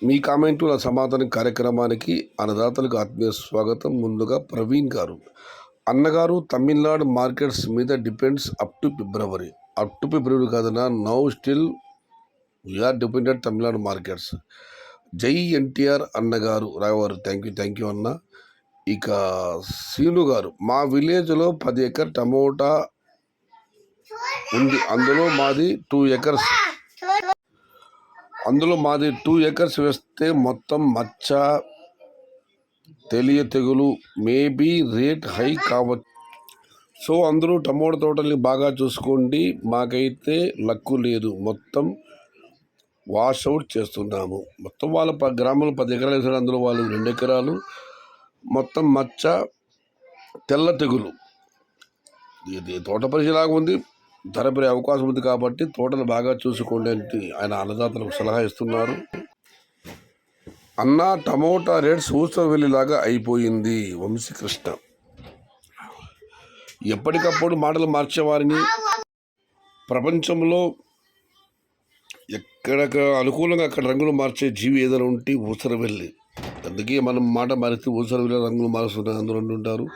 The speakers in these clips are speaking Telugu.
మీ కామెంటు నా సమాధానం కార్యక్రమానికి అన్నదాతలకు ఆత్మీయ స్వాగతం. ముందుగా ప్రవీణ్ గారు, అన్నగారు తమిళనాడు మార్కెట్స్ మీద డిపెండ్స్ అప్ టు ఫిబ్రవరి కాదన్నా, now still we are dependent Tamil Nadu markets. జై ఎన్టీఆర్ అన్నగారు రావారు. థ్యాంక్ యూ అన్న. ఇక సీను గారు, మా విలేజ్లో 10 ఎకర్ టమోటా ఉంది, అందులో మాది 2 ఎకర్స్ వేస్తే మొత్తం మచ్చ తెగులు మేబీ రేట్ హై కావచ్చు. సో అందరూ టమోటా తోటల్ని బాగా చూసుకోండి. మాకైతే లక్కు లేదు, మొత్తం వాషౌట్ చేస్తున్నాము. మొత్తం వాళ్ళ గ్రామంలో 10 ఎకరాలు వేసారు, అందులో వాళ్ళు 2 ఎకరాలు మొత్తం మచ్చ తెల్ల తెగులు. ఇది తోట పరిచయలాగా ఉంది, ధర పెరిగే అవకాశం ఉంది కాబట్టి తోటలు బాగా చూసుకోండి అని ఆయన అన్నదాతలకు సలహా ఇస్తున్నారు. అన్న, టమోటా రేట్స్ ఊసరవెల్లిలాగా అయిపోయింది. వంశీకృష్ణ, ఎప్పటికప్పుడు మాటలు మార్చేవారిని ప్రపంచంలో ఎక్కడ అనుకూలంగా అక్కడ రంగులు మార్చే జీవి ఏదైనా ఉంటే ఊసరవెల్లి. అందుకే మనం మాట మారిస్తే ఊసరవెల్లి రంగులు మారుస్తున్నారు అందరూ అంటుంటారు.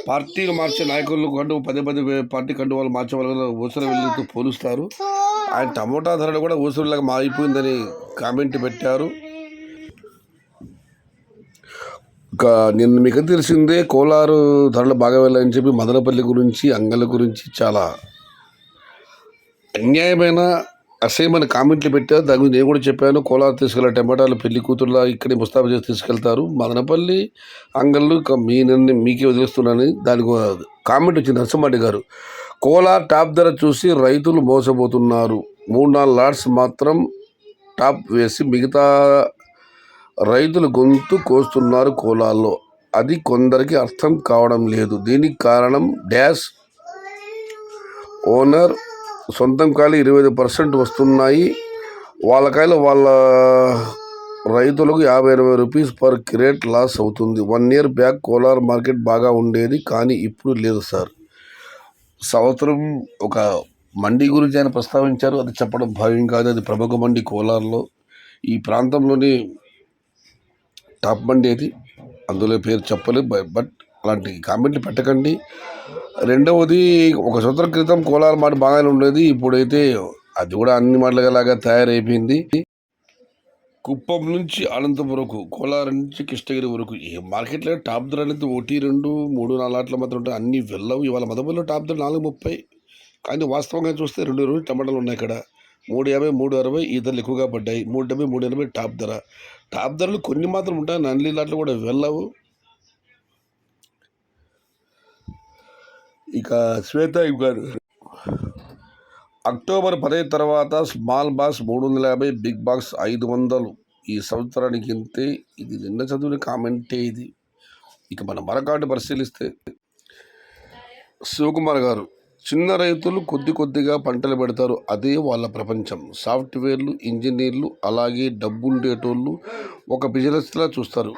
పార్టీలు మార్చే నాయకులు పదే పార్టీ వాళ్ళు మార్చే వాళ్ళు ఊసరవెల్లితో పోలుస్తారు. ఆయన టమోటా ధరలు కూడా ఊసరవెల్లిలాగా మారిపోయిందని కామెంట్ పెట్టారు. ఇంకా నిన్న మీకు తెలిసిందే, కోలారు ధరలు బాగా వెళ్ళాయని చెప్పి మదనపల్లి గురించి, అంగళ్ళ గురించి చాలా అన్యాయమైన అసేమైన కామెంట్లు పెట్టారు. దాని గురించి నేను కూడా చెప్పాను. కోలారు తీసుకెళ్ళే టమాటాలు పెళ్లి కూతురులా ఇక్కడే ముస్తాబు చేసి తీసుకెళ్తారు. మదనపల్లి అంగళ్ళు మీకే వదిలేస్తున్నానని దానికి కామెంట్ వచ్చింది. నరసింహరెడ్డి గారు, కోలార్ టాప్ ధర చూసి రైతులు మోసపోతున్నారు. 3-4 లాట్స్ మాత్రం టాప్ వేసి మిగతా రైతులు గొంతు కోస్తున్నారు కోలార్లో. అది కొందరికి అర్థం కావడం లేదు. దీనికి కారణం డాష్ ఓనర్ సొంతం కాయలు 25% వస్తున్నాయి. వాళ్ళ కాయలు వాళ్ళ రైతులకు 50-80 రూపీస్ పర్ క్రేట్ లాస్ అవుతుంది. 1 ఇయర్ బ్యాక్ కోలార్ మార్కెట్ బాగా ఉండేది, కానీ ఇప్పుడు లేదు సార్. సంవత్సరం ఒక మండి గురించి ఆయన ప్రస్తావించారు. అది చెప్పడం భావ్యం కాదు. అది ప్రముఖ మండి కోలార్లో, ఈ ప్రాంతంలోని టాప్ మండి అది. అందులో పేరు చెప్పలేదు, బట్ అలాంటి కామెంట్లు పెట్టకండి. రెండవది, ఒక సంవత్సరం క్రితం కోలార్ మాట బాగానే ఉండేది, ఇప్పుడైతే అది కూడా అన్ని మాటలుగా తయారైపోయింది. కుప్పం నుంచి అనంతపురం వరకు, కోలార్ నుంచి కృష్ణగిరి వరకు ఈ మార్కెట్లో టాప్ ధర అనేది 1, 2, 3, 4 లాట్ల మాత్రం ఉంటాయి. అన్ని వెళ్ళవు. ఇవాళ మదనపల్లిలో టాప్ ధర 4.30, కానీ వాస్తవంగా చూస్తే 2 రోజులు టమాటాలు ఉన్నాయి ఇక్కడ. 3.50, 3.60 ఈ ధరలు ఎక్కువగా పడ్డాయి. 3.70, 3.80 టాప్ ధరలు కొన్ని మాత్రం ఉంటాయి, అన్ని లాట్లు కూడా వెళ్ళవు. ఇక శ్వేత గారు, అక్టోబర్ 10 తర్వాత స్మాల్ బాక్స్ 350, బిగ్ బాక్స్ 500 ఈ సంవత్సరానికి ఇంతే. ఇది నిన్న చదివిన కామెంటే ఇది. ఇక మన మరొకటి పరిశీలిస్తే, శివకుమార్ గారు, చిన్న రైతులు కొద్దిగా పంటలు పెడతారు, అదే వాళ్ళ ప్రపంచం. సాఫ్ట్వేర్లు, ఇంజనీర్లు, అలాగే డబ్బుండేటోళ్ళు ఒక బిజినెస్లా చూస్తారు.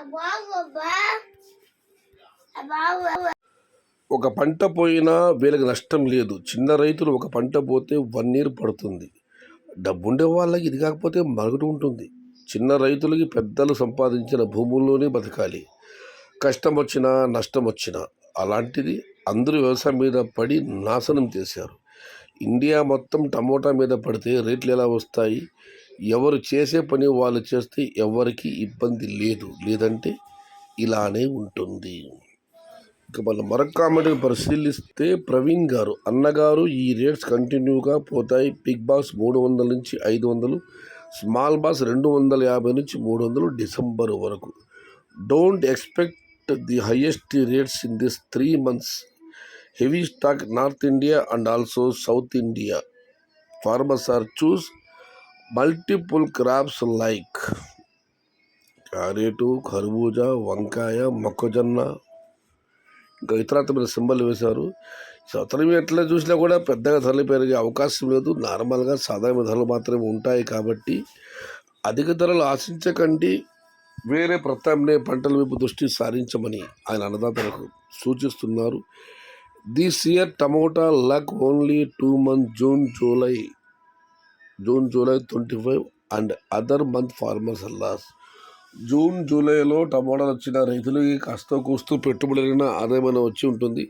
ఒక పంట పోయినా వీళ్ళకి నష్టం లేదు. చిన్న రైతులు ఒక పంట పోతే 1 ఇయర్ పడుతుంది. డబ్బుండే వాళ్ళకి ఇది కాకపోతే మరొకటి ఉంటుంది. చిన్న రైతులకి పెద్దలు సంపాదించిన భూముల్లోనే బతకాలి, కష్టం వచ్చినా నష్టం వచ్చినా. అలాంటిది అందరూ వ్యవసాయం మీద పడి నాశనం చేశారు. ఇండియా మొత్తం టమోటా మీద పడితే రేట్లు ఎలా వస్తాయి? ఎవరు చేసే పని వాళ్ళు చేస్తే ఎవరికి ఇబ్బంది లేదంటే ఇలానే ఉంటుంది. ఇక మరొక కామెంట్ పరిశీలిస్తే, ప్రవీణ్ గారు, అన్నగారు, ఈ రేట్స్ కంటిన్యూగా పోతాయి. బిగ్ బాక్స్ 300 నుంచి 500, స్మాల్ బాక్స్ 250 నుంచి 300 డిసెంబర్ వరకు. Don't expect the highest rates in this 3 months. Heavy stock north India and also south India. Farmers are choose multiple crops like carrot, కర్బూజా, వంకాయ, మొక్కజొన్న, ఇంకా ఇతరత్ర సింబల్ వేశారు. సంవత్సరం ఎట్లా చూసినా కూడా పెద్దగా ధరలు పెరిగే అవకాశం లేదు. నార్మల్గా సాధారణ ధరలు మాత్రమే ఉంటాయి. కాబట్టి అధిక ధరలు ఆశించకండి. వేరే ప్రత్యామ్నాయ పంటల వైపు దృష్టి సారించమని ఆయన అన్నదాతలకు సూచిస్తున్నారు. This year tomato luck only 2 months, June, July 25 and other month farmers loss. June జూలైలో టమాటాలు వచ్చిన రైతులకి కాస్త కూస్తూ పెట్టుబడులైన ఆదాయమైన వచ్చి ఉంటుంది.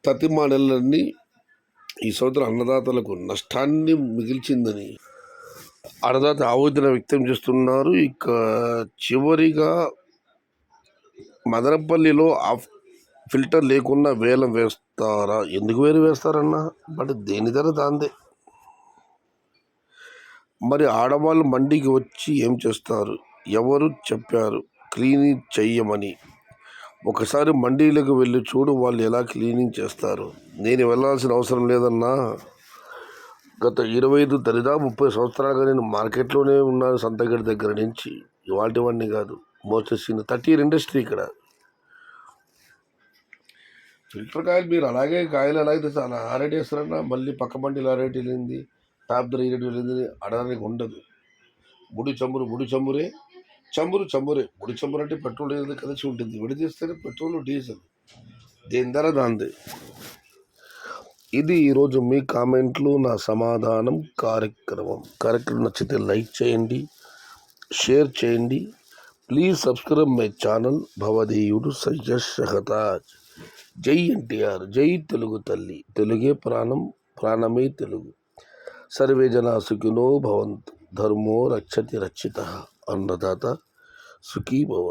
తతిమా నెలలన్నీ ఈ సంవత్సరం అన్నదాతలకు నష్టాన్ని మిగిల్చిందని అన్నదాత ఆవేదన వ్యక్తం చేస్తున్నారు. ఇక చివరిగా మదనపల్లిలో ఫిల్టర్ లేకుండా వేలం వేస్తారా? ఎందుకు వేస్తారన్నా? బట్ దేని ధర దాందే. మరి ఆడవాళ్ళు మండికి వచ్చి ఏం చేస్తారు? ఎవరు చెప్పారు క్లీనింగ్ చెయ్యమని? ఒకసారి మండీలకు వెళ్ళి చూడు, వాళ్ళు ఎలా క్లీనింగ్ చేస్తారు. నేను వెళ్ళాల్సిన అవసరం లేదన్నా. గత 25 దరిదాపు 30 సంవత్సరాలుగా నేను మార్కెట్లోనే ఉన్నాను. సంతగడి దగ్గర నుంచి ఇవాటివన్నీ కాదు. మోస్ట్లీ 30 ఇయర్ ఇండస్ట్రీ ఇక్కడ. ఫిల్టర్ కాయలు మీరు అలాగే కాయలు అలాగే తెస్తారు, ఆ రేట్ వేస్తారన్నా. మళ్ళీ పక్క బండిలో ఆ రేట్ వెళ్ళింది, టాప్ ధర ఈ రేట్ వెళ్ళింది అడగడానికి ఉండదు. ముడి చమురే, చమురే. ముడి చమురు అంటే పెట్రోల్ డీజిల్ కలిసి ఉంటుంది. విడదీస్తేనే పెట్రోల్ డీజిల్, దేని ధర దాంది. ఇది ఈరోజు మీ కామెంట్లు, నా సమాధానం కార్యక్రమం నచ్చితే లైక్ చేయండి, షేర్ చేయండి. ప్లీజ్ సబ్స్క్రైబ్ మై ఛానల్ భవదీయుడు సయ్యద్ షహతాజ్. జై ఎన్టీఆర్, జై తెలుగు తల్లి, తెలుగే ప్రాణం, ప్రాణమే తెలుగు. సర్వే జనా సుఖినో భవంతు, ధర్మో రక్షతి రక్షితః. అన్నదాత సుఖీ భవ.